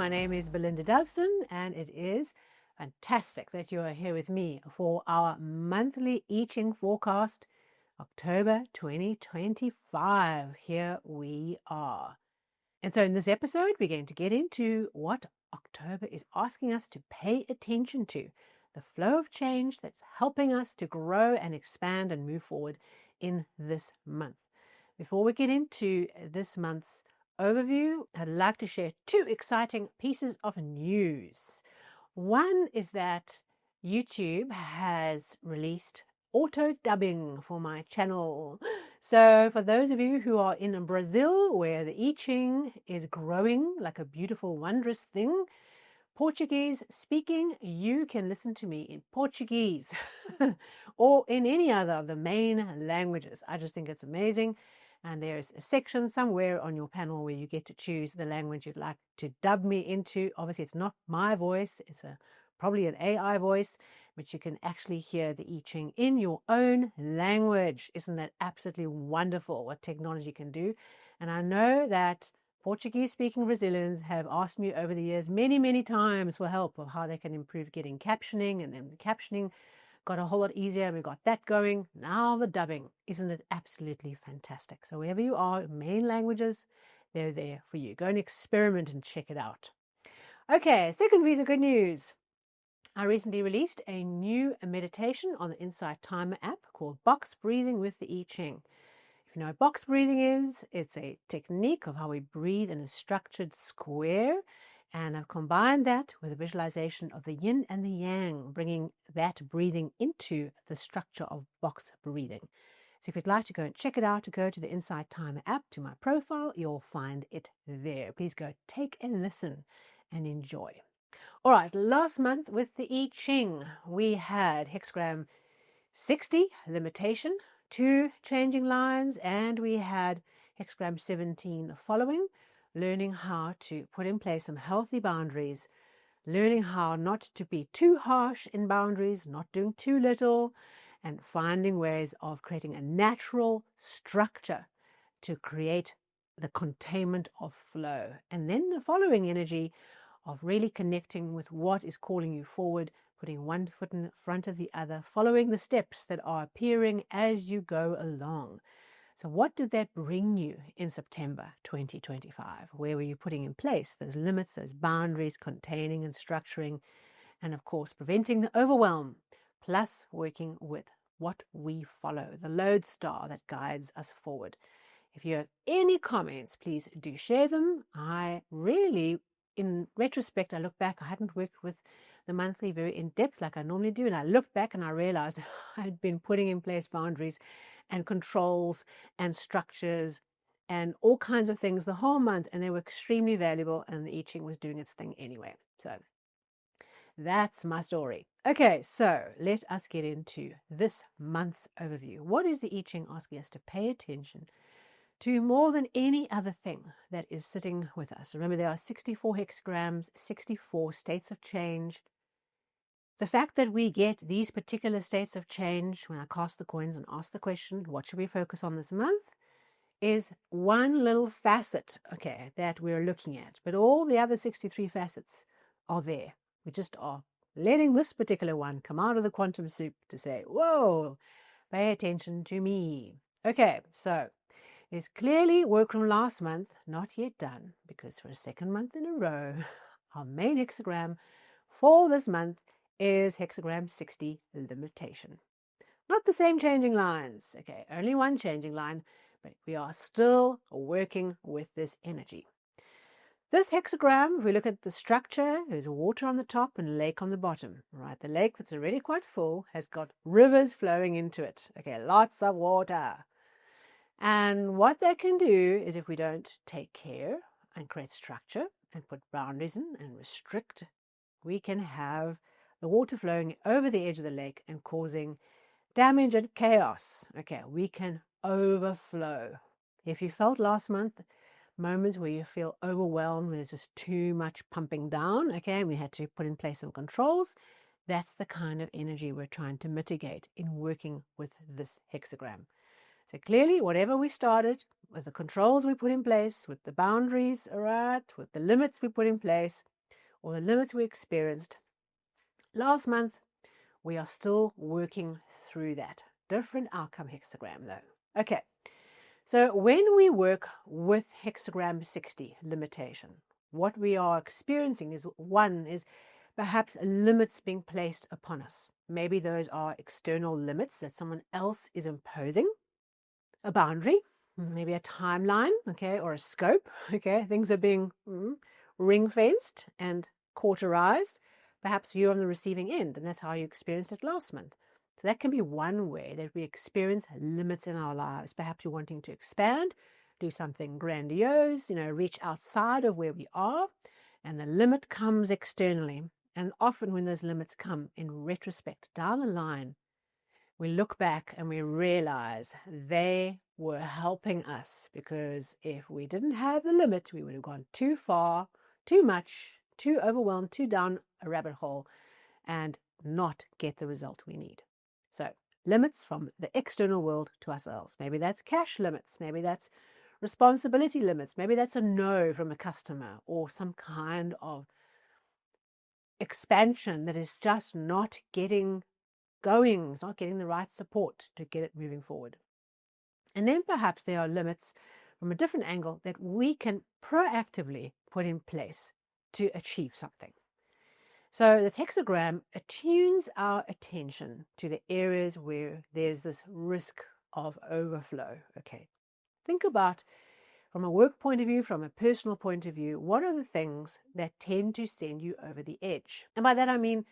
My name is Belinda Dovson, and it is fantastic that you are here with me for our monthly I Ching forecast, October 2025. Here we are. And so in this episode, we're going to get into what October is asking us to pay attention to, the flow of change that's helping us to grow and expand and move forward in this month. Before we get into this month's overview, I'd like to share two exciting pieces of news. One is that YouTube has released auto dubbing for my channel. So for those of you who are in Brazil, where the I Ching is growing like a beautiful, wondrous thing, Portuguese speaking, you can listen to me in Portuguese or in any other of the main languages. I just think it's amazing. And there's a section somewhere on your panel where you get to choose the language you'd like to dub me into. Obviously, it's not my voice. It's probably an AI voice, but you can actually hear the I Ching in your own language. Isn't that absolutely wonderful what technology can do? And I know that Portuguese-speaking Brazilians have asked me over the years many times for help of how they can improve getting captioning, and then the captioning got a whole lot easier, and we got that going. Now the dubbing. Isn't it absolutely fantastic? So wherever you are, main languages, they're there for you. Go and experiment and check it out. Okay, second piece of good news. I recently released a new meditation on the Insight Timer app called Box Breathing with the I Ching. If you know what box breathing is, it's a technique of how we breathe in a structured square. And I've combined that with a visualization of the yin and the yang, bringing that breathing into the structure of box breathing. So if you'd like to go and check it out, to go to the Insight Timer app, to my profile, you'll find it there. Please go take a listen and enjoy. All right, last month with the I Ching, we had Hexagram 60, limitation, 2 changing lines, and we had Hexagram 17, the following, learning how to put in place some healthy boundaries, learning how not to be too harsh in boundaries, not doing too little, and finding ways of creating a natural structure to create the containment of flow. And then the following energy of really connecting with what is calling you forward, putting one foot in front of the other, following the steps that are appearing as you go along. So what did that bring you in September 2025? Where were you putting in place those limits, those boundaries, containing and structuring, and of course, preventing the overwhelm, plus working with what we follow, the lodestar that guides us forward. If you have any comments, please do share them. I really, in retrospect, I look back, I hadn't worked with the monthly very in depth like I normally do, and I looked back and I realized I had been putting in place boundaries and controls and structures and all kinds of things the whole month, and they were extremely valuable, and the I Ching was doing its thing anyway. So that's my story. Okay, so let us get into this month's overview. What is the I Ching asking us to pay attention to more than any other thing that is sitting with us? Remember, there are 64 hexagrams, 64 states of change. The fact that we get these particular states of change when I cast the coins and ask the question, what should we focus on this month, is one little facet, okay, that we're looking at. But all the other 63 facets are there. We just are letting this particular one come out of the quantum soup to say, whoa, pay attention to me. Okay, so there's clearly work from last month not yet done, because for a second month in a row, our main hexagram for this month is hexagram 60, limitation. Not the same changing lines, okay, only one changing line, but we are still working with this energy. This hexagram, if we look at the structure, there's water on the top and a lake on the bottom, right? The lake that's already quite full has got rivers flowing into it, okay, lots of water. And what that can do is, if we don't take care and create structure and put boundaries in and restrict, we can have the water flowing over the edge of the lake and causing damage and chaos. Okay, we can overflow. If you felt last month moments where you feel overwhelmed, where there's just too much pumping down, okay, and we had to put in place some controls, that's the kind of energy we're trying to mitigate in working with this hexagram. So clearly, whatever we started, with the controls we put in place, with the boundaries, all right, with the limits we put in place, or the limits we experienced last month, we are still working through that. Different outcome hexagram though. Okay, so when we work with hexagram 60 limitation, what we are experiencing is one is perhaps limits being placed upon us. Maybe those are external limits that someone else is imposing, a boundary, maybe a timeline, okay, or a scope, okay. Things are being ring-fenced and cauterized. Perhaps you're on the receiving end, and that's how you experienced it last month. So that can be one way that we experience limits in our lives. Perhaps you're wanting to expand, do something grandiose, reach outside of where we are, and the limit comes externally. And often when those limits come in retrospect, down the line, we look back and we realize they were helping us, because if we didn't have the limit, we would have gone too far, too much, too overwhelmed, too down a rabbit hole, and not get the result we need. So limits from the external world to ourselves. Maybe that's cash limits. Maybe that's responsibility limits. Maybe that's a no from a customer, or some kind of expansion that is just not getting going, it's not getting the right support to get it moving forward. And then perhaps there are limits from a different angle that we can proactively put in place to achieve something. So this hexagram attunes our attention to the areas where there's this risk of overflow. Okay, think about, from a work point of view, from a personal point of view, what are the things that tend to send you over the edge? And by that I mean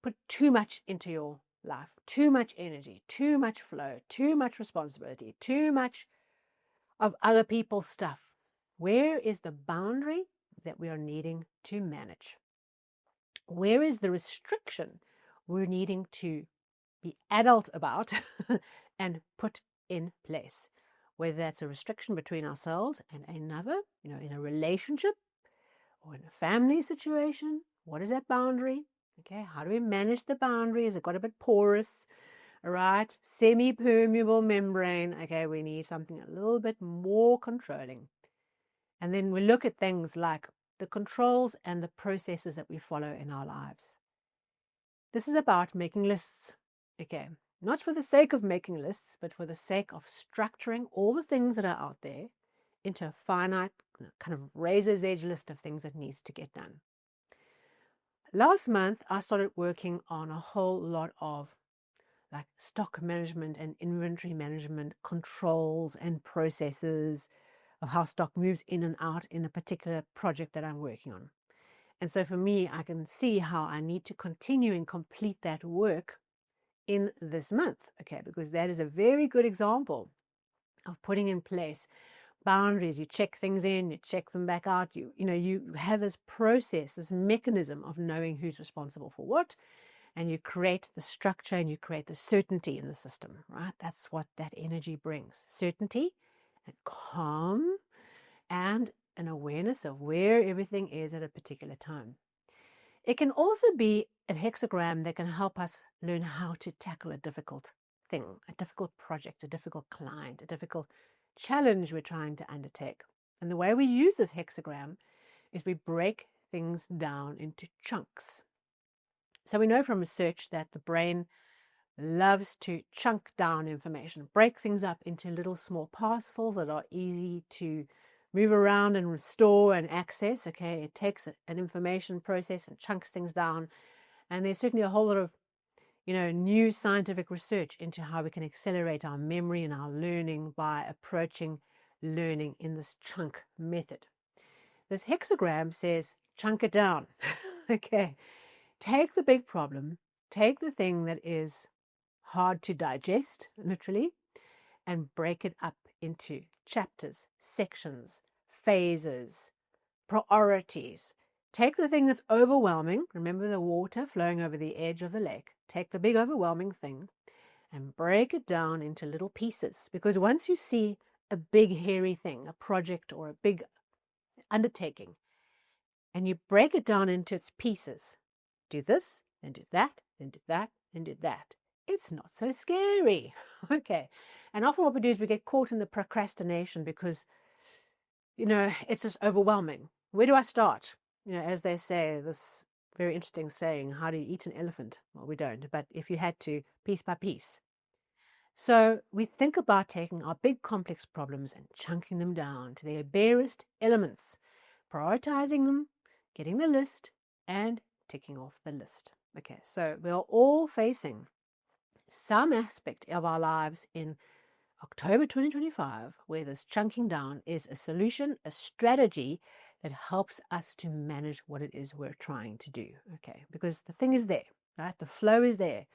put too much into your life, too much energy, too much flow, too much responsibility, too much of other people's stuff. Where is the boundary that we are needing to manage? Where is the restriction we're needing to be adult about and put in place? Whether that's a restriction between ourselves and another, in a relationship or in a family situation. What is that boundary? Okay, how do we manage the boundary? Is it got a bit porous? All right, semi-permeable membrane. Okay, we need something a little bit more controlling. And then we look at things like the controls and the processes that we follow in our lives. This is about making lists. Okay, not for the sake of making lists, but for the sake of structuring all the things that are out there into a finite, kind of razor's edge list of things that needs to get done. Last month, I started working on a whole lot of like stock management and inventory management controls and processes of how stock moves in and out in a particular project that I'm working on. And so for me, I can see how I need to continue and complete that work in this month, okay, because that is a very good example of putting in place boundaries. You check things in, you check them back out. You have this process, this mechanism of knowing who's responsible for what, and you create the structure and you create the certainty in the system, right? That's what that energy brings. Certainty and calm and an awareness of where everything is at a particular time. It can also be a hexagram that can help us learn how to tackle a difficult thing, a difficult project, a difficult client, a difficult challenge we're trying to undertake. And the way we use this hexagram is we break things down into chunks. So we know from research that the brain loves to chunk down information, break things up into little small parcels that are easy to move around and restore and access. Okay, it takes an information process and chunks things down. And there's certainly a whole lot of new scientific research into how we can accelerate our memory and our learning by approaching learning in this chunk method. This hexagram says, chunk it down. Okay, take the big problem, take the thing that is hard to digest, literally, and break it up into chapters, sections, phases, priorities. Take the thing that's overwhelming. Remember the water flowing over the edge of the lake. Take the big overwhelming thing and break it down into little pieces. Because once you see a big hairy thing, a project or a big undertaking, and you break it down into its pieces, do this, then do that, then do that, then do that, it's not so scary. Okay. And often what we do is we get caught in the procrastination because, it's just overwhelming. Where do I start? as they say, this very interesting saying, how do you eat an elephant? Well, we don't, but if you had to, piece by piece. So we think about taking our big complex problems and chunking them down to their barest elements, prioritizing them, getting the list, and ticking off the list. Okay, so we are all facing some aspect of our lives in October 2025 where this chunking down is a solution, a strategy that helps us to manage what it is we're trying to do. Okay, because the thing is there, right? The flow is there.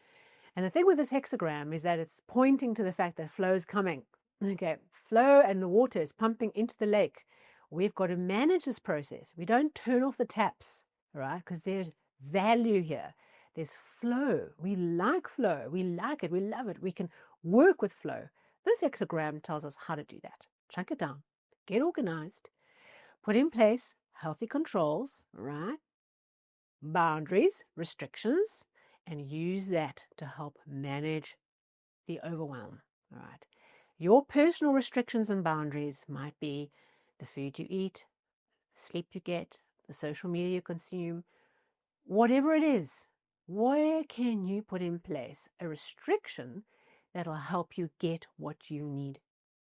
And the thing with this hexagram is that it's pointing to the fact that flow is coming. Okay, flow and the water is pumping into the lake. We've got to manage this process. We don't turn off the taps, right? Because there's value here. There's flow. We like flow. We like it. We love it. We can work with flow. This hexagram tells us how to do that. Chunk it down. Get organized. Put in place healthy controls, right? Boundaries, restrictions, and use that to help manage the overwhelm. All right. Your personal restrictions and boundaries might be the food you eat, the sleep you get, the social media you consume, whatever it is. Where can you put in place a restriction that'll help you get what you need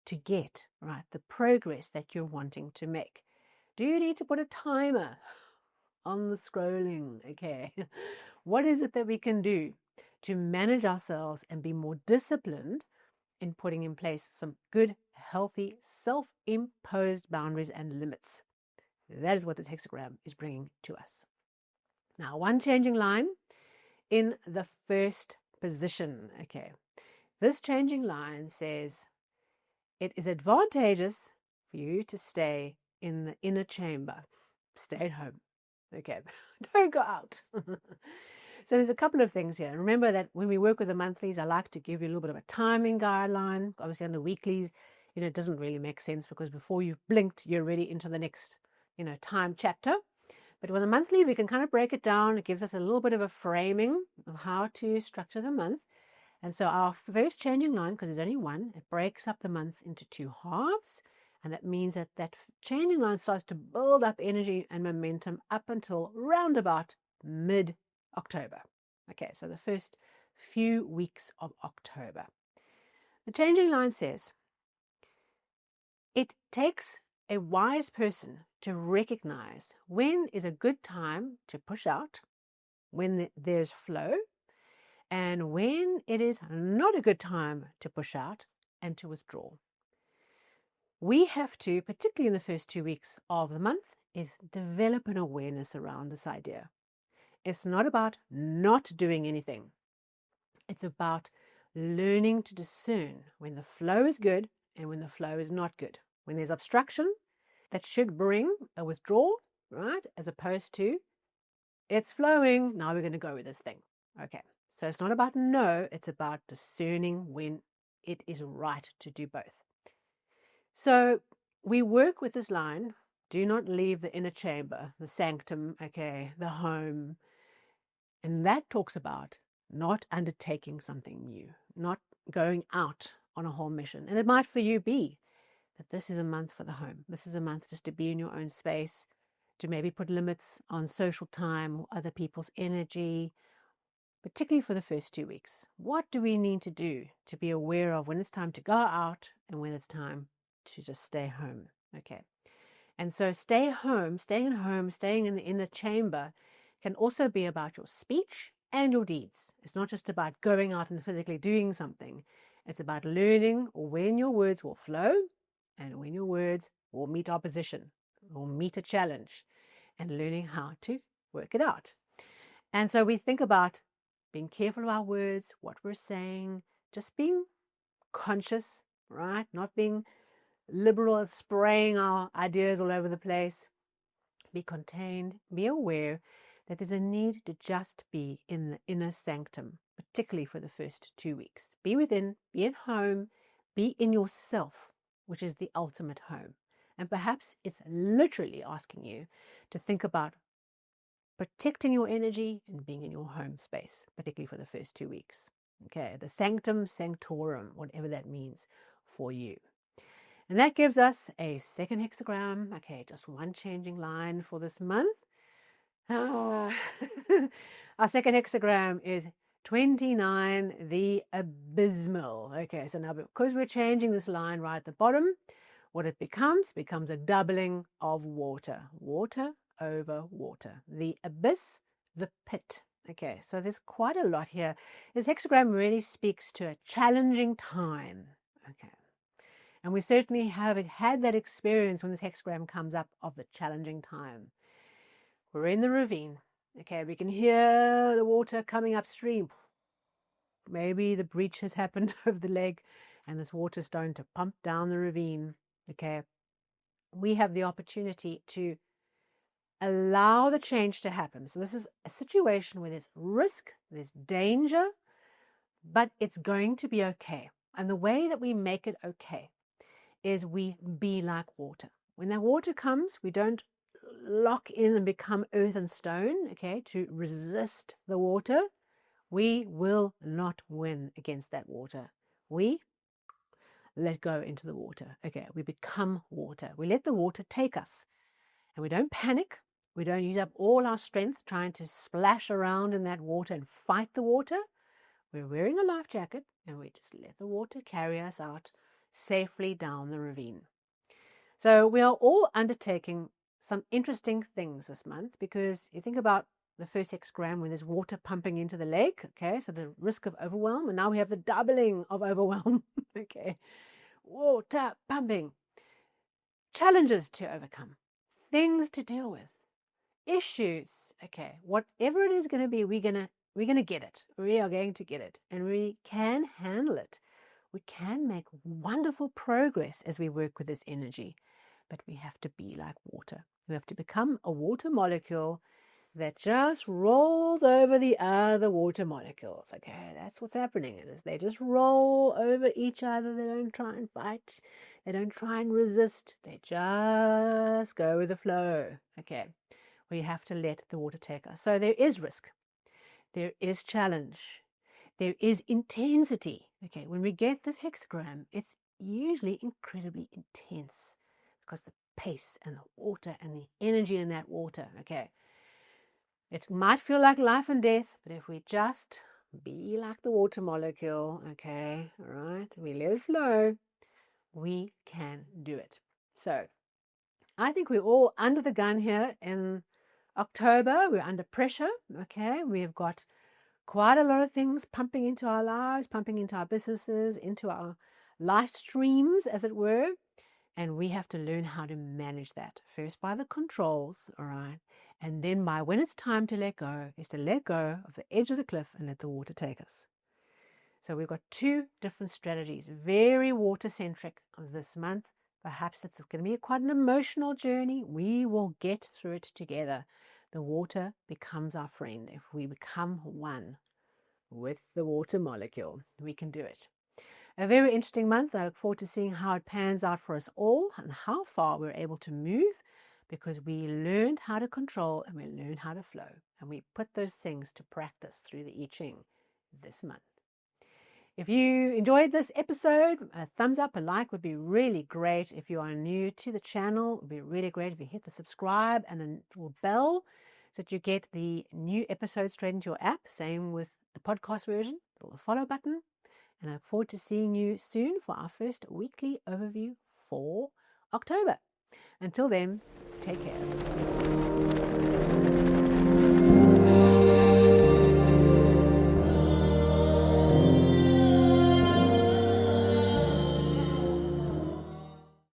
to get, right? The progress that you're wanting to make. Do you need to put a timer on the scrolling? Okay. What is it that we can do to manage ourselves and be more disciplined in putting in place some good, healthy, self-imposed boundaries and limits? That is what this hexagram is bringing to us. Now, one changing line in the first position. Okay. This changing line says it is advantageous for you to stay in the inner chamber. Stay at home. Okay. Don't go out. So there's a couple of things here. Remember that when we work with the monthlies, I like to give you a little bit of a timing guideline. Obviously on the weeklies, it doesn't really make sense because before you've blinked, you're already into the next, time chapter. But with a monthly, we can kind of break it down. It gives us a little bit of a framing of how to structure the month. And so our first changing line, because there's only one, it breaks up the month into two halves. And that means that that changing line starts to build up energy and momentum up until roundabout mid-October. Okay, so the first few weeks of October. The changing line says, it takes a wise person to recognize when is a good time to push out, when there's flow, and when it is not a good time to push out and to withdraw. We have to, particularly in the first 2 weeks of the month, is develop an awareness around this idea. It's not about not doing anything. It's about learning to discern when the flow is good and when the flow is not good. When there's obstruction, that should bring a withdrawal, right? As opposed to, it's flowing, now we're going to go with this thing. Okay, so it's not about no, it's about discerning when it is right to do both. So we work with this line, do not leave the inner chamber, the sanctum, okay, the home. And that talks about not undertaking something new, not going out on a whole mission. And it might for you be that this is a month for the home. This is a month just to be in your own space, to maybe put limits on social time or other people's energy, particularly for the first 2 weeks. What do we need to do to be aware of when it's time to go out and when it's time to just stay home? Okay. And so staying at home, staying in the inner chamber can also be about your speech and your deeds. It's not just about going out and physically doing something. It's about learning when your words will flow and when your words will meet opposition or meet a challenge, and learning how to work it out. And so we think about being careful of our words, what we're saying, just being conscious, right? Not being liberal, spraying our ideas all over the place. Be contained, be aware that there's a need to just be in the inner sanctum, particularly for the first 2 weeks. Be within, be at home, be in yourself, which is the ultimate home. And perhaps it's literally asking you to think about protecting your energy and being in your home space, particularly for the first 2 weeks. Okay, the sanctum sanctorum, whatever that means for you. And that gives us a second hexagram. Okay, just one changing line for this month. Our second hexagram is 29, the Abysmal. Okay, so now because we're changing this line right at the bottom, what it becomes a doubling of water. Water over water. The abyss, the pit. Okay, so there's quite a lot here. This hexagram really speaks to a challenging time. Okay. And we certainly have had that experience when this hexagram comes up of the challenging time. We're in the ravine. Okay, we can hear the water coming upstream. Maybe the breach has happened over the leg and this water is starting to pump down the ravine. Okay, we have the opportunity to allow the change to happen. So this is a situation where there's risk, there's danger, but it's going to be okay. And the way that we make it okay is we be like water. When that water comes, we don't lock in and become earth and stone, okay, to resist the water. We will not win against that water. We let go into the water. Okay, we become water. We let the water take us. And we don't panic. We don't use up all our strength trying to splash around in that water and fight the water. We're wearing a life jacket and we just let the water carry us out safely down the ravine. So we are all undertaking some interesting things this month, because you think about the first hexagram when there's water pumping into the lake, okay, so the risk of overwhelm, and now we have the doubling of overwhelm, okay, water pumping, challenges to overcome, things to deal with, issues, okay, whatever it is going to be, we're going to get it. We are going to get it, and we can handle it. We can make wonderful progress as we work with this energy, but we have to be like water. We have to become a water molecule that just rolls over the other water molecules. Okay, that's what's happening. It is they just roll over each other. They don't try and fight. They don't try and resist. They just go with the flow. Okay, we have to let the water take us. So there is risk. There is challenge. There is intensity. Okay, when we get this hexagram, it's usually incredibly intense because the pace and the water and the energy in that water. Okay, it might feel like life and death, but if we just be like the water molecule, okay, all right, we let it flow, we can do it. So I think we're all under the gun here in October. We're under pressure. Okay, we've got quite a lot of things pumping into our lives, pumping into our businesses, into our life streams, as it were. And we have to learn how to manage that. First by the controls, all right? And then by when it's time to let go, is to let go of the edge of the cliff and let the water take us. So we've got two different strategies, very water-centric this month. Perhaps it's going to be quite an emotional journey. We will get through it together. The water becomes our friend. If we become one with the water molecule, we can do it. A very interesting month. I look forward to seeing how it pans out for us all and how far we're able to move, because we learned how to control and we learned how to flow. And we put those things to practice through the I Ching this month. If you enjoyed this episode, a thumbs up, a like would be really great. If you are new to the channel, it would be really great if you hit the subscribe and the little bell so that you get the new episodes straight into your app. Same with the podcast version, the little follow button. And I look forward to seeing you soon for our first weekly overview for October. Until then, take care.